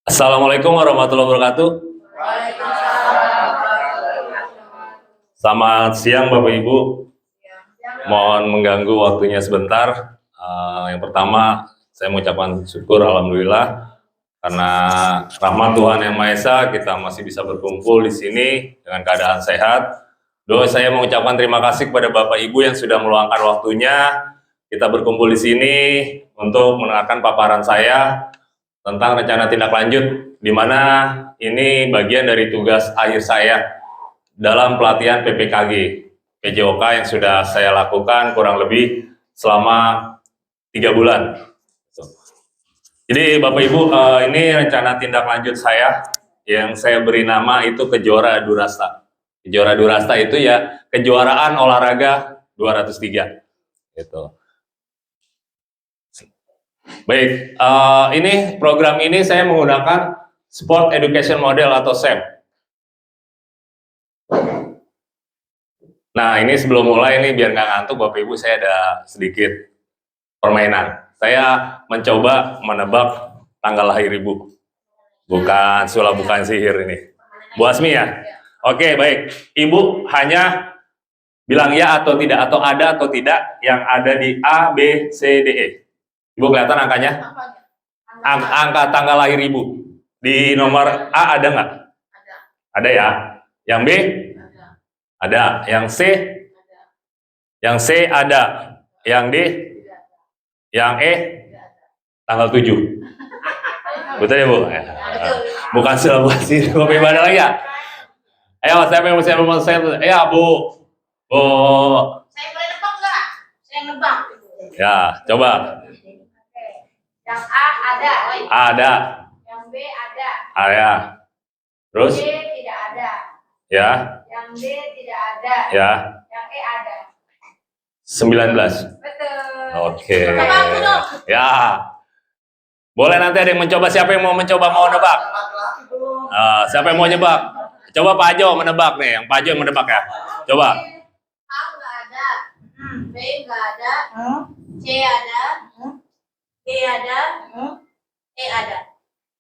Assalamualaikum warahmatullahi wabarakatuh. Selamat siang Bapak Ibu. Mohon mengganggu waktunya sebentar. Yang pertama, saya mengucapkan syukur alhamdulillah karena rahmat Tuhan Yang Maha Esa kita masih bisa berkumpul di sini dengan keadaan sehat. Saya mengucapkan terima kasih kepada Bapak Ibu yang sudah meluangkan waktunya. Kita berkumpul di sini untuk mendengarkan paparan saya tentang rencana tindak lanjut, di mana ini bagian dari tugas akhir saya dalam pelatihan PPKG, PJOK yang sudah saya lakukan kurang lebih selama 3 bulan. Jadi Bapak Ibu, ini rencana tindak lanjut saya yang saya beri nama itu Kejora Durasta. Kejora Durasta itu ya kejuaraan olahraga 203. Gitu. Baik, ini program ini saya menggunakan Sport Education Model atau SEM. Nah, ini sebelum mulai ini biar nggak ngantuk Bapak Ibu, saya ada sedikit permainan. Saya mencoba menebak tanggal lahir Ibu. Bukan sulap, bukan sihir ini. Bu Asmi ya? Oke, baik. Ibu hanya bilang ya atau tidak, atau ada atau tidak yang ada di A, B, C, D, E. Ibu kelihatan angkanya? Angka tanggal lahir Ibu. Di nomor A ada nggak? Ada ya. Yang B? Ada. Yang C? Yang C ada. Yang D? Yang E? Tanggal 7. Betul ya Bu? Bukan Sulawesi. Lebih mana lagi ya? Ayo, saya Bu. Bu. Saya boleh nebak nggak? Saya nebak. Ya, coba. Yang A ada. Ada. Yang B ada. Ada. Terus? B tidak ada. Ya. Yang D tidak ada. Ya. Yang E ada. 19. Betul. Oke. Coba aku dong. Ya. Boleh nanti ada yang mencoba, siapa yang mau mencoba mau nebak? Siapa yang mau nebak? Coba Pak Jo menebak nih, yang Pak Jo yang menebak ya. Coba. A nggak ada. B nggak ada. C ada. D ada. E ada.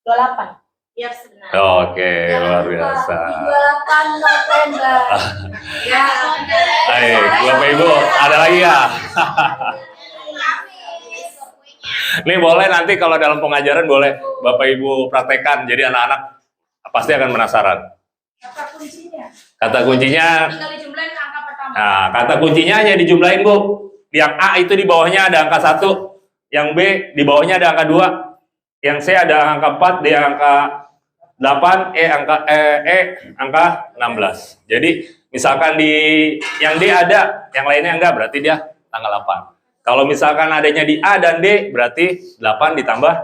28. Ya sebenarnya. Oke, luar biasa. 28 November. Ya. Baik, Bapak Ibu, ada lagi ya? Nih boleh nanti kalau dalam pengajaran boleh Bapak Ibu praktekkan, jadi anak-anak pasti akan penasaran. Kata kuncinya. Kata kuncinya, Tinggal dijumlahin ke angka pertama. nah kata kuncinya hanya dijumlahin Bu. Yang A itu di bawahnya ada angka 1, yang B di bawahnya ada angka 2, yang C ada angka 4, D angka 8, E angka 16. Jadi misalkan di yang D ada, yang lainnya enggak, berarti dia tanggal 8. Kalau misalkan adanya di A dan D, berarti 8 ditambah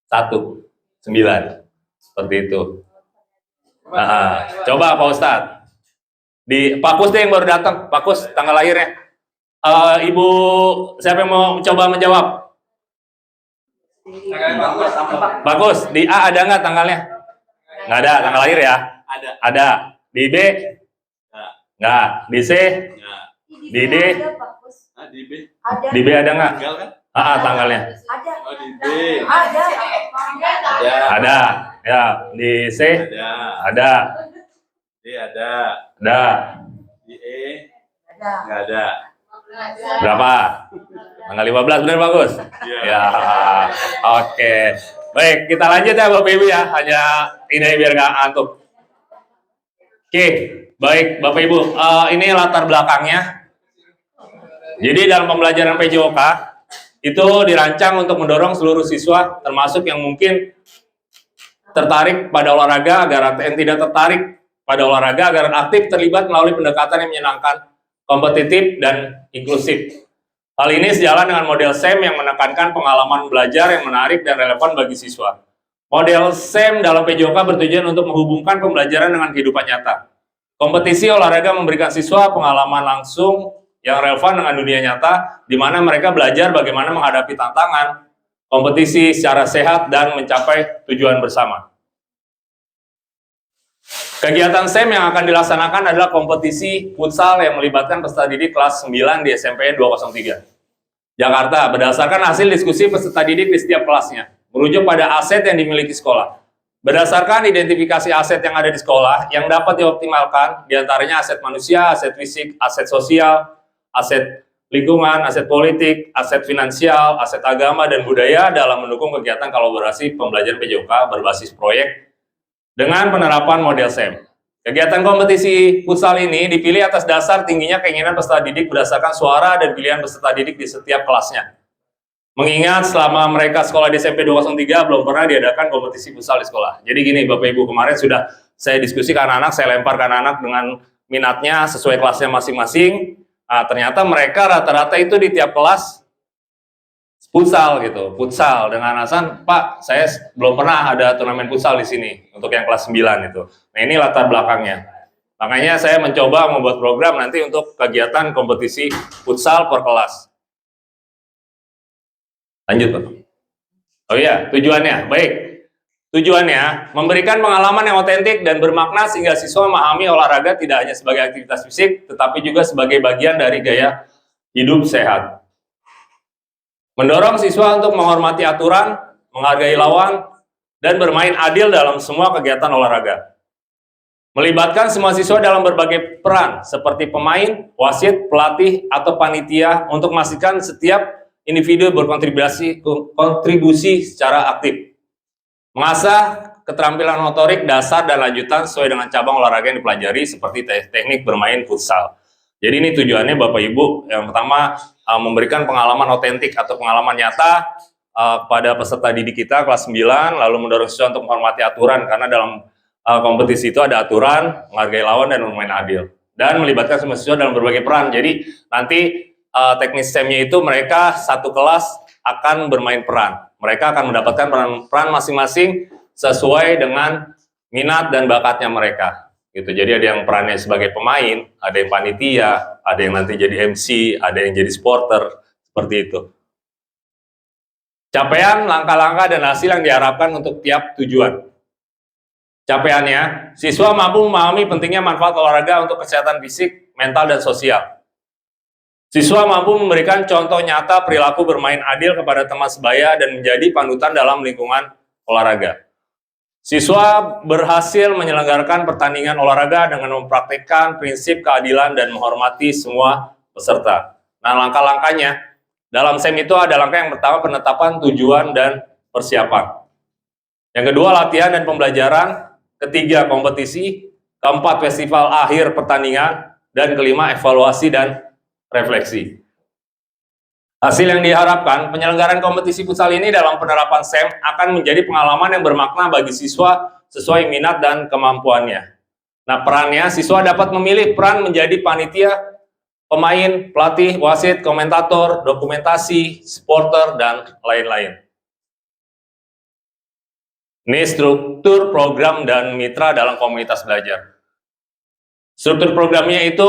1, 9. Seperti itu. Nah, coba Pak Ustadz. Di Pak Kus deh yang baru datang. Pak Kus, tanggal lahirnya. Ibu, siapa yang mau coba menjawab? Bagus. Di A ada nggak tanggalnya? Nggak ada, tanggal lahir ya? Ada. Ada. Di B? Nggak. Di C? Di D? Di B. Ada. Di B ada nggak? Tinggal kan? Tanggalnya. Ada. Oh, di B. Ada. Ada. Ada. Ya. Di C? Ada. Ada. D ada. Ada. Di E Ada. nggak ada. Berapa? Tanggal 15, benar bagus? Iya. Ya. Oke. Baik, kita lanjut ya Bapak Ibu ya. Hanya ini biar nggak ngantuk. Oke, baik Bapak Ibu. Ini latar belakangnya. Jadi dalam pembelajaran PJOK itu dirancang untuk mendorong seluruh siswa, termasuk yang mungkin tertarik pada olahraga agar yang tidak tertarik pada olahraga agar aktif terlibat melalui pendekatan yang menyenangkan, kompetitif dan inklusif. Hal ini sejalan dengan model SEM yang menekankan pengalaman belajar yang menarik dan relevan bagi siswa. Model SEM dalam PJOK bertujuan untuk menghubungkan pembelajaran dengan kehidupan nyata. Kompetisi olahraga memberikan siswa pengalaman langsung yang relevan dengan dunia nyata, di mana mereka belajar bagaimana menghadapi tantangan, kompetisi secara sehat, dan mencapai tujuan bersama. Kegiatan SEM yang akan dilaksanakan adalah kompetisi futsal yang melibatkan peserta didik kelas 9 di SMPN 203. Jakarta, berdasarkan hasil diskusi peserta didik di setiap kelasnya, merujuk pada aset yang dimiliki sekolah. Berdasarkan identifikasi aset yang ada di sekolah yang dapat dioptimalkan, diantaranya aset manusia, aset fisik, aset sosial, aset lingkungan, aset politik, aset finansial, aset agama, dan budaya dalam mendukung kegiatan kolaborasi pembelajaran PJOK berbasis proyek dengan penerapan model SEM. Kegiatan kompetisi futsal ini dipilih atas dasar tingginya keinginan peserta didik berdasarkan suara dan pilihan peserta didik di setiap kelasnya. Mengingat selama mereka sekolah di SMP 203 belum pernah diadakan kompetisi futsal di sekolah. Jadi gini Bapak Ibu, kemarin sudah saya diskusi ke anak-anak, saya lempar ke anak-anak dengan minatnya sesuai kelasnya masing-masing. Nah, ternyata mereka rata-rata itu di tiap kelas futsal gitu, futsal dengan alasan, Pak, saya belum pernah ada turnamen futsal di sini untuk yang kelas 9 itu. Nah, ini latar belakangnya. Makanya saya mencoba membuat program nanti untuk kegiatan kompetisi futsal per kelas. Lanjut, Pak. Oh iya, tujuannya. Baik. Tujuannya, memberikan pengalaman yang otentik dan bermakna sehingga siswa memahami olahraga tidak hanya sebagai aktivitas fisik, tetapi juga sebagai bagian dari gaya hidup sehat. Mendorong siswa untuk menghormati aturan, menghargai lawan, dan bermain adil dalam semua kegiatan olahraga. Melibatkan semua siswa dalam berbagai peran, seperti pemain, wasit, pelatih, atau panitia untuk memastikan setiap individu berkontribusi secara aktif. Mengasah keterampilan motorik dasar dan lanjutan sesuai dengan cabang olahraga yang dipelajari seperti teknik bermain futsal. Jadi ini tujuannya Bapak Ibu, yang pertama memberikan pengalaman otentik atau pengalaman nyata kepada peserta didik kita kelas 9, lalu mendorong siswa untuk menghormati aturan karena dalam kompetisi itu ada aturan, menghargai lawan, dan bermain adil. Dan melibatkan semua siswa dalam berbagai peran. Jadi nanti teknis SEM-nya itu mereka satu kelas akan bermain peran. Mereka akan mendapatkan peran masing-masing sesuai dengan minat dan bakatnya mereka. Gitu. Jadi ada yang perannya sebagai pemain, ada yang panitia, ada yang nanti jadi MC, ada yang jadi supporter, seperti itu. Capaian, langkah-langkah, dan hasil yang diharapkan untuk tiap tujuan. Capaiannya, siswa mampu memahami pentingnya manfaat olahraga untuk kesehatan fisik, mental, dan sosial. Siswa mampu memberikan contoh nyata perilaku bermain adil kepada teman sebaya dan menjadi panutan dalam lingkungan olahraga. Siswa berhasil menyelenggarakan pertandingan olahraga dengan mempraktikkan prinsip keadilan dan menghormati semua peserta. Nah, langkah-langkahnya, dalam SEM itu ada langkah yang pertama penetapan tujuan dan persiapan. Yang kedua latihan dan pembelajaran, ketiga kompetisi, keempat festival akhir pertandingan, dan kelima evaluasi dan refleksi. Hasil yang diharapkan, penyelenggaraan kompetisi futsal ini dalam penerapan SEM akan menjadi pengalaman yang bermakna bagi siswa sesuai minat dan kemampuannya. Nah, perannya, siswa dapat memilih peran menjadi panitia, pemain, pelatih, wasit, komentator, dokumentasi, supporter, dan lain-lain. Ini struktur program dan mitra dalam komunitas belajar. Struktur programnya itu,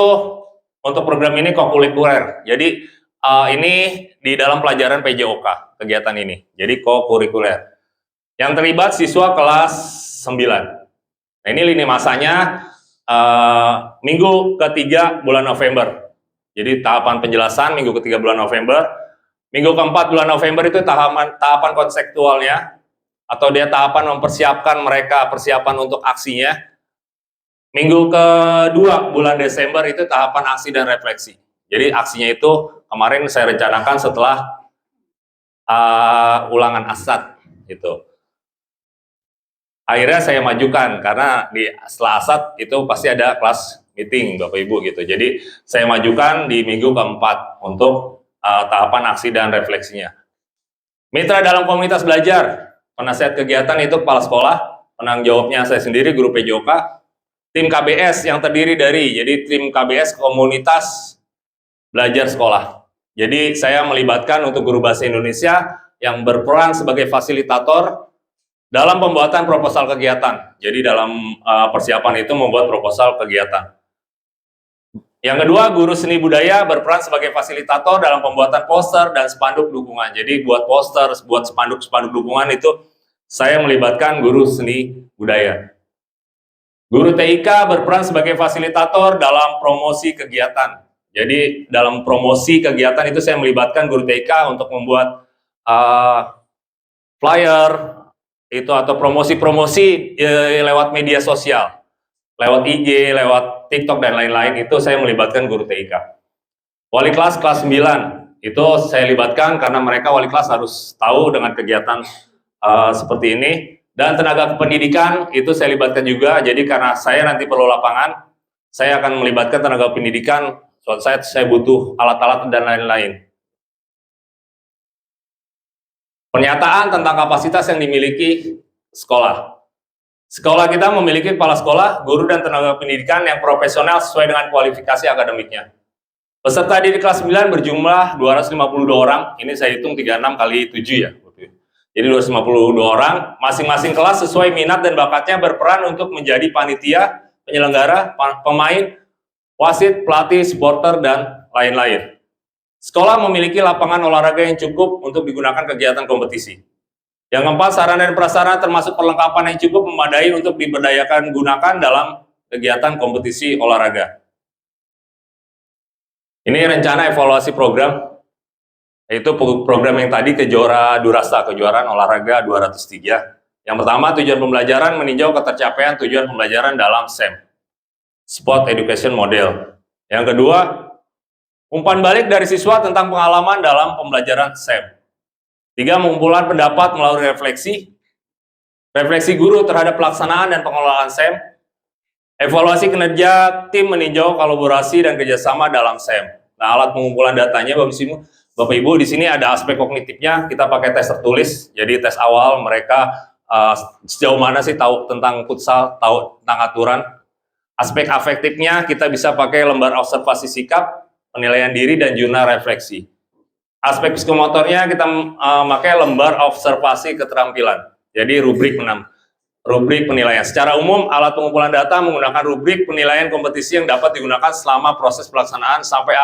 untuk program ini kokurikuler. Jadi ini di dalam pelajaran PJOK, kegiatan ini. Jadi kokurikuler. Yang terlibat siswa kelas 9. Nah, ini lini masanya minggu ketiga bulan November. Jadi tahapan penjelasan minggu ketiga bulan November. Minggu keempat bulan November itu tahapan konseptualnya, atau dia tahapan mempersiapkan mereka persiapan untuk aksinya. Minggu kedua bulan Desember itu tahapan aksi dan refleksi. Jadi aksinya itu kemarin saya rencanakan setelah ulangan asad gitu. Akhirnya saya majukan karena setelah asad itu pasti ada kelas meeting Bapak Ibu gitu. Jadi saya majukan di minggu keempat untuk tahapan aksi dan refleksinya. Mitra dalam komunitas belajar, penasihat kegiatan itu kepala sekolah, penanggung jawabnya saya sendiri, guru PJOK. Tim KBS yang terdiri dari, jadi tim KBS komunitas belajar sekolah. Jadi saya melibatkan untuk guru bahasa Indonesia yang berperan sebagai fasilitator dalam pembuatan proposal kegiatan. Jadi dalam persiapan itu membuat proposal kegiatan. Yang kedua, guru seni budaya berperan sebagai fasilitator dalam pembuatan poster dan spanduk dukungan. Jadi buat poster, buat spanduk-spanduk dukungan itu saya melibatkan guru seni budaya. Guru TIK berperan sebagai fasilitator dalam promosi kegiatan. Jadi dalam promosi kegiatan itu saya melibatkan guru TIK untuk membuat flyer, itu atau promosi-promosi lewat media sosial, lewat IG, lewat TikTok dan lain-lain, itu saya melibatkan guru TIK. Wali kelas 9 itu saya libatkan karena mereka wali kelas harus tahu dengan kegiatan seperti ini. Dan tenaga pendidikan itu saya libatkan juga. Jadi karena saya nanti perlu lapangan, saya akan melibatkan tenaga pendidikan. Suatu saat saya butuh alat-alat dan lain-lain. Pernyataan tentang kapasitas yang dimiliki sekolah. Sekolah kita memiliki kepala sekolah, guru, dan tenaga pendidikan yang profesional sesuai dengan kualifikasi akademiknya. Peserta didik kelas 9 berjumlah 252 orang. Ini saya hitung 36 kali 7 ya. Jadi 252 orang, masing-masing kelas sesuai minat dan bakatnya berperan untuk menjadi panitia, penyelenggara, pemain, wasit, pelatih, supporter, dan lain-lain. Sekolah memiliki lapangan olahraga yang cukup untuk digunakan kegiatan kompetisi. Yang keempat, sarana dan prasarana termasuk perlengkapan yang cukup memadai untuk diberdayakan gunakan dalam kegiatan kompetisi olahraga. Ini rencana evaluasi program. Itu program yang tadi Kejora Durasa, kejuaraan olahraga 203. Yang pertama, tujuan pembelajaran meninjau ketercapaian tujuan pembelajaran dalam SEM, Sport Education Model. Yang kedua, umpan balik dari siswa tentang pengalaman dalam pembelajaran SEM. 3, pengumpulan pendapat melalui refleksi guru terhadap pelaksanaan dan pengelolaan SEM, evaluasi kinerja tim meninjau kolaborasi dan kerjasama dalam SEM. Nah, alat pengumpulan datanya, Bapak Ibu, di sini ada aspek kognitifnya, kita pakai tes tertulis, jadi tes awal mereka sejauh mana sih tahu tentang futsal, tahu tentang aturan. Aspek afektifnya kita bisa pakai lembar observasi sikap, penilaian diri, dan jurnal refleksi. Aspek psikomotornya kita pakai lembar observasi keterampilan, jadi rubrik 6. Rubrik penilaian. Secara umum, alat pengumpulan data menggunakan rubrik penilaian kompetisi yang dapat digunakan selama proses pelaksanaan sampai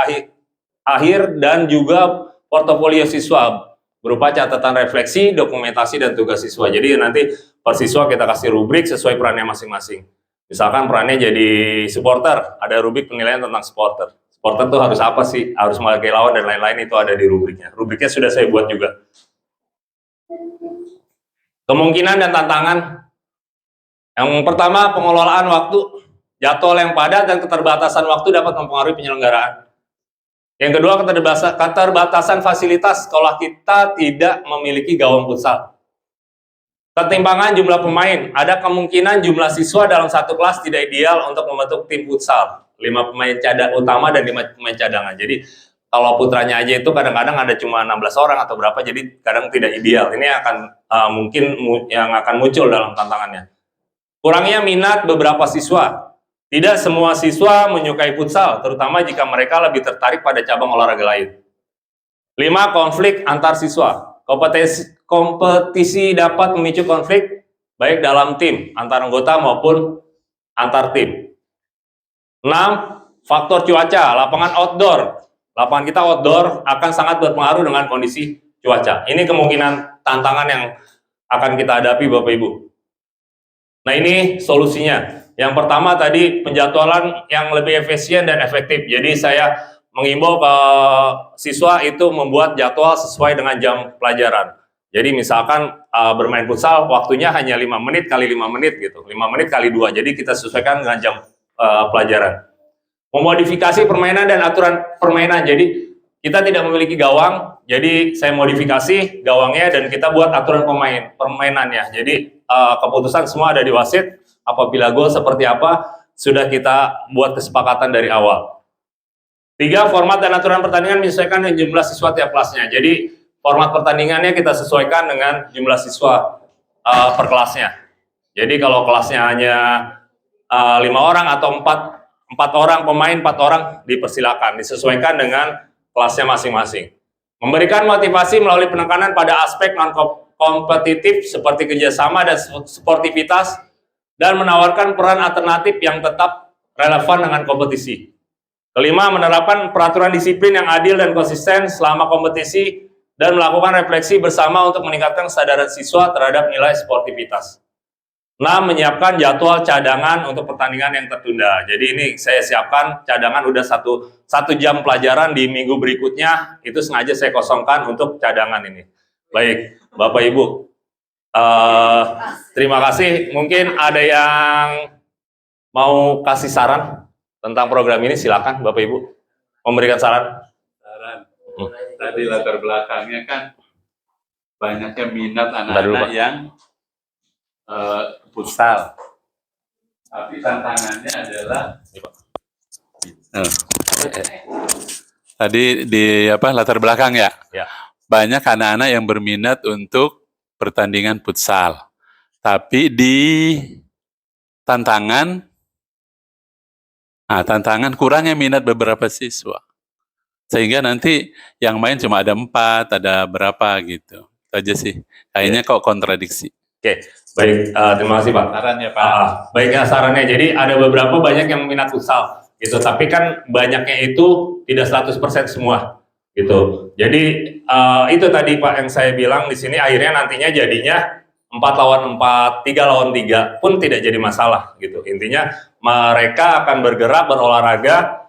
akhir dan juga portofolio siswa berupa catatan refleksi, dokumentasi, dan tugas siswa. Jadi nanti per siswa kita kasih rubrik sesuai perannya masing-masing. Misalkan perannya jadi supporter, ada rubrik penilaian tentang supporter. Supporter itu harus apa sih? Harus menghargai lawan dan lain-lain, itu ada di rubriknya. Rubriknya sudah saya buat juga. Kemungkinan dan tantangan. Yang pertama, pengelolaan waktu. Jadwal yang padat dan keterbatasan waktu dapat mempengaruhi penyelenggaraan. Yang kedua, keterbatasan fasilitas. Sekolah kita tidak memiliki gawang futsal. Ketimpangan jumlah pemain. Ada kemungkinan jumlah siswa dalam satu kelas tidak ideal untuk membentuk tim futsal. 5 pemain utama dan 5 pemain cadangan. Jadi kalau putranya aja itu kadang-kadang ada cuma 16 orang atau berapa, jadi kadang tidak ideal. Ini akan mungkin yang akan muncul dalam tantangannya. Kurangnya minat beberapa siswa. Tidak semua siswa menyukai futsal, terutama jika mereka lebih tertarik pada cabang olahraga lain. 5. Konflik antar siswa. Kompetisi dapat memicu konflik baik dalam tim, antar anggota maupun antar tim. 6. Faktor cuaca. Lapangan outdoor. Lapangan kita outdoor akan sangat berpengaruh dengan kondisi cuaca. Ini kemungkinan tantangan yang akan kita hadapi, Bapak Ibu. Nah, ini solusinya. Yang pertama tadi, penjadwalan yang lebih efisien dan efektif. Jadi saya mengimbau ke siswa itu membuat jadwal sesuai dengan jam pelajaran. Jadi misalkan bermain futsal waktunya hanya 5 menit kali 5 menit gitu. 5 menit kali 2. Jadi kita sesuaikan dengan jam pelajaran. Memodifikasi permainan dan aturan permainan. Jadi kita tidak memiliki gawang, jadi saya modifikasi gawangnya dan kita buat aturan permainannya. Jadi keputusan semua ada di wasit. Apabila gol seperti apa, sudah kita buat kesepakatan dari awal. 3. Format dan aturan pertandingan menyesuaikan dengan jumlah siswa tiap kelasnya. Jadi format pertandingannya kita sesuaikan dengan jumlah siswa per kelasnya. Jadi kalau kelasnya hanya 5 orang atau 4 orang pemain, 4 orang dipersilakan, disesuaikan dengan kelasnya masing-masing. Memberikan motivasi melalui penekanan pada aspek non-kompetitif seperti kerjasama dan sportivitas, dan menawarkan peran alternatif yang tetap relevan dengan kompetisi. 5. Menerapkan peraturan disiplin yang adil dan konsisten selama kompetisi dan melakukan refleksi bersama untuk meningkatkan kesadaran siswa terhadap nilai sportivitas. 6. Menyiapkan jadwal cadangan untuk pertandingan yang tertunda. Jadi ini saya siapkan cadangan udah satu jam pelajaran di minggu berikutnya, itu sengaja saya kosongkan untuk cadangan ini. Baik, Bapak Ibu. Terima kasih. Mungkin ada yang mau kasih saran tentang program ini, silakan Bapak Ibu memberikan saran. Tadi latar belakangnya kan banyaknya minat Bentar dulu, anak-anak Pak. yang futsal. Tapi tantangannya adalah tadi di latar belakang ya. Ya. Banyak anak-anak yang berminat untuk pertandingan futsal. Tapi di tantangan kurangnya minat beberapa siswa. Sehingga nanti yang main cuma ada 4, ada berapa gitu. Itu aja sih. Kayaknya kok kontradiksi. Oke, baik. Terima kasih Pak. Sarannya Pak. Baik ya sarannya. Jadi ada beberapa banyak yang minat futsal gitu. Tapi kan banyaknya itu tidak 100% semua gitu. Jadi itu tadi Pak yang saya bilang di sini akhirnya nantinya jadinya 4 lawan 4, 3 lawan 3 pun tidak jadi masalah gitu. Intinya mereka akan bergerak berolahraga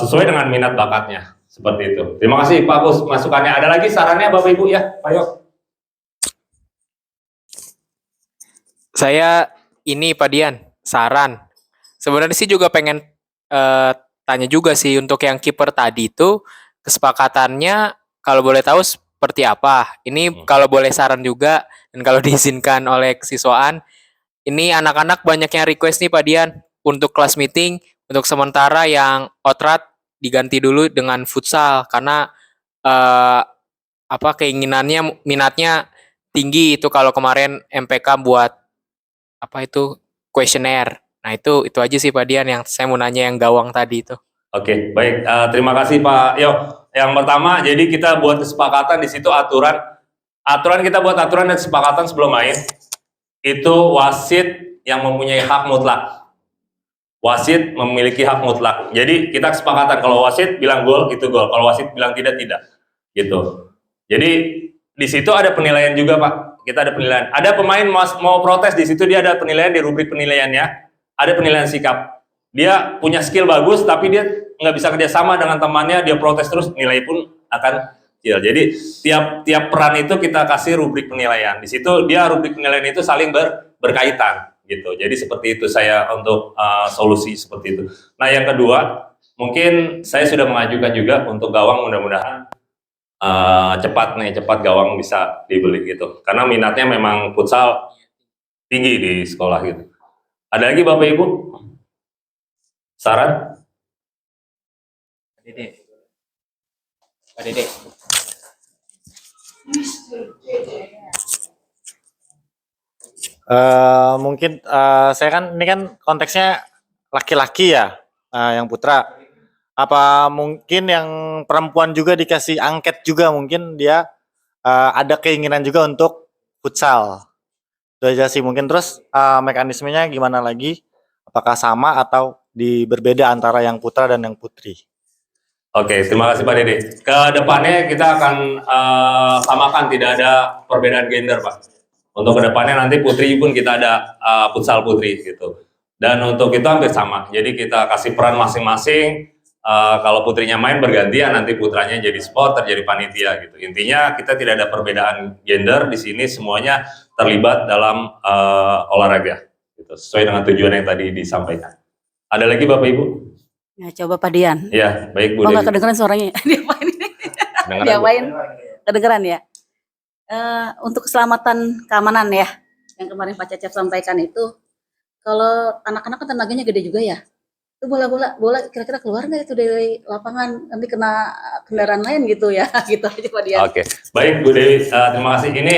sesuai dengan minat bakatnya, seperti itu. Terima kasih Pak Gus masukannya. Ada lagi sarannya Bapak Ibu ya, Pak Yok? Saya ini Pak Dian, saran. Sebenarnya sih juga pengen tanya juga sih untuk yang kiper tadi itu kesepakatannya kalau boleh tahu seperti apa. Ini kalau boleh saran juga dan kalau diizinkan oleh kesiswaan, ini anak-anak banyak yang request nih Pak Dian untuk kelas meeting. Untuk sementara yang outrat diganti dulu dengan futsal karena keinginannya minatnya tinggi itu kalau kemarin MPK buat kuesioner. Nah itu aja sih Pak Dian yang saya mau nanya yang gawang tadi itu. Oke, baik. Terima kasih Pak Yok. Yang pertama, jadi kita buat kesepakatan di situ aturan kita buat aturan dan kesepakatan sebelum main. Itu wasit yang mempunyai hak mutlak. Wasit memiliki hak mutlak. Jadi kita kesepakatan kalau wasit bilang gol itu gol, kalau wasit bilang tidak gitu. Jadi di situ ada penilaian juga Pak. Kita ada penilaian. Ada pemain mau protes di situ dia ada penilaian di rubrik penilaiannya. Ada penilaian sikap. Dia punya skill bagus tapi dia nggak bisa kerjasama dengan temannya, dia protes terus, nilai pun akan kecil. Jadi tiap peran itu kita kasih rubrik penilaian. Di situ dia rubrik penilaian itu saling berkaitan. Gitu. Jadi seperti itu saya untuk solusi seperti itu. Nah yang kedua, mungkin saya sudah mengajukan juga untuk gawang mudah-mudahan cepat gawang bisa dibeli gitu. Karena minatnya memang futsal tinggi di sekolah gitu. Ada lagi Bapak Ibu? Saran? Pak Dede. Mungkin saya kan ini kan konteksnya laki-laki ya, yang putra. Apa mungkin yang perempuan juga dikasih angket juga mungkin dia ada keinginan juga untuk futsal. Itu aja sih mungkin. Terus mekanismenya gimana lagi? Apakah sama atau berbeda antara yang putra dan yang putri? Oke, terima kasih Pak Dede. Ke depannya kita akan samakan, tidak ada perbedaan gender Pak. Untuk kedepannya nanti putri pun kita ada futsal putri gitu. Dan untuk itu hampir sama. Jadi kita kasih peran masing-masing. Kalau putrinya main bergantian, nanti putranya jadi spotter, jadi panitia gitu. Intinya kita tidak ada perbedaan gender di sini, semuanya terlibat dalam olahraga. Gitu. Sesuai dengan tujuan yang tadi disampaikan. Ada lagi Bapak Ibu? Ya, coba Pak Dian. Ya, baik Bu. Oh nggak kedengeran suaranya? Diapain ini? Diapain? Kedengeran ya? Untuk keselamatan keamanan ya, yang kemarin Pak Cecep sampaikan itu, kalau anak-anak kan tenaganya gede juga ya, itu bola kira-kira keluar nggak itu dari lapangan, nanti kena kendaraan lain gitu ya, gitu aja Pak Dian. Oke, baik Bu Dewi, terima kasih. Ini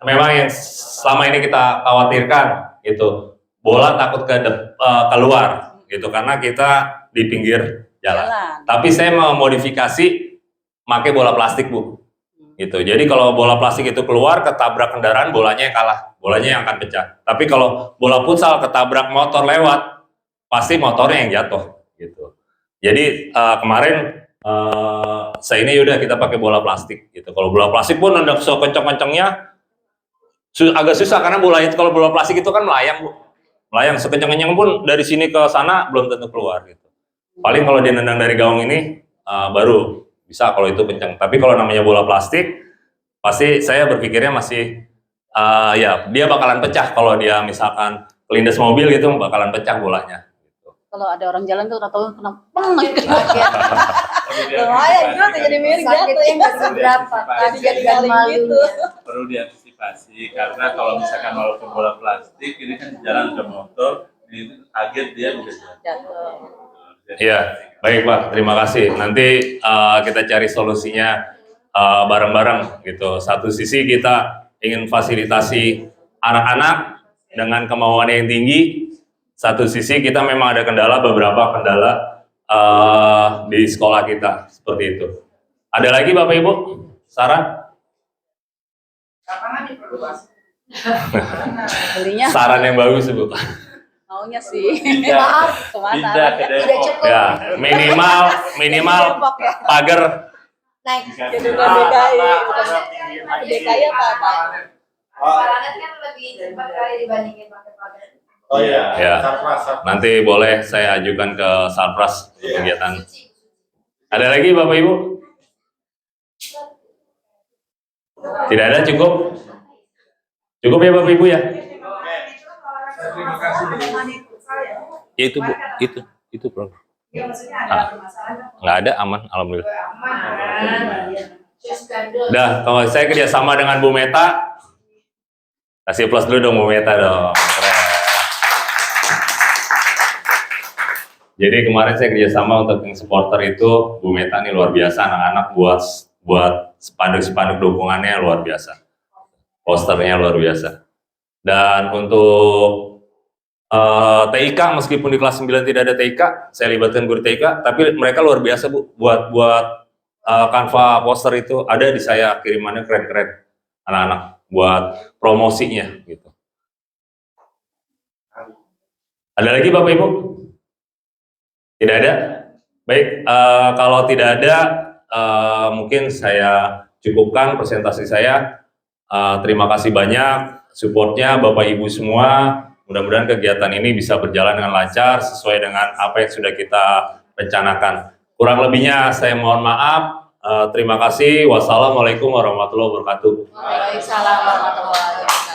memang yang selama ini kita khawatirkan gitu, bola takut keluar gitu, karena kita di pinggir jalan. Tapi saya mau modifikasi, pakai bola plastik Bu. Gitu. Jadi kalau bola plastik itu keluar ketabrak kendaraan, bolanya yang kalah, bolanya yang akan pecah. Tapi kalau bola futsal ketabrak motor lewat, pasti motornya yang jatuh. Gitu. Jadi kemarin saya ini udah kita pakai bola plastik. Gitu. Kalau bola plastik pun udah sekencang-kencangnya agak susah karena bola itu kalau bola plastik itu kan melayang Bu, melayang sekencang-kencang pun dari sini ke sana belum tentu keluar. Gitu. Paling kalau dia nendang dari gawang ini baru bisa kalau itu kencang. Tapi kalau namanya bola plastik, pasti saya berpikirnya masih ya dia bakalan pecah kalau dia misalkan kelindes mobil gitu, bakalan pecah bolanya. Kalau ada orang jalan tuh tahu kena peng. Lumayan juga tuh jadi miring jatuh Sakitnya ya. nggak seberapa, tapi jadi malu. gitu. Perlu diantisipasi karena kalau misalkan walaupun bola plastik ini kan jalan ke motor, ini kaget dia bisa Jatuh. Iya, baik Pak, terima kasih. Nanti kita cari solusinya bareng-bareng gitu. Satu sisi kita ingin fasilitasi anak-anak dengan kemauan yang tinggi. Satu sisi kita memang ada beberapa kendala di sekolah kita seperti itu. Ada lagi Bapak Ibu saran? Belinya Saran yang bagus Bu. maunya sih. Pindah. Maaf, kemana? pindah ke Tidak Depok. cukup. Ya, minimal pagar. Naik. Gedungan DKI. DKI apa? Parangan kan lebih cepat kali dibandingin pakai pagar. Oh iya. Ya. Sarpras. Nanti boleh saya ajukan ke Sarpras kegiatan. Ada lagi Bapak Ibu? Tidak ada, cukup? Cukup ya Bapak Ibu ya? Ya itu Bu, itu program. Nggak ada, aman, alhamdulillah. Udah, kalau saya kerjasama dengan Bu Meta, kasih plus dulu dong Bu Meta dong. Keren. Jadi kemarin saya kerjasama untuk yang supporter itu, Bu Meta nih luar biasa, anak-anak buat spanduk-spanduk dukungannya luar biasa. Posternya luar biasa. Dan untuk TIK, meskipun di kelas 9 tidak ada TIK, saya libatkan guru TIK, tapi mereka luar biasa Bu, buat kanva poster itu ada di saya, kirimannya keren-keren anak-anak buat promosinya gitu. Ada lagi Bapak Ibu? Tidak ada? Baik, kalau tidak ada, mungkin saya cukupkan presentasi saya. Terima kasih banyak supportnya Bapak Ibu semua. Mudah-mudahan kegiatan ini bisa berjalan dengan lancar sesuai dengan apa yang sudah kita rencanakan. Kurang lebihnya saya mohon maaf. Terima kasih. Wassalamualaikum warahmatullahi wabarakatuh. Waalaikumsalam warahmatullahi wabarakatuh.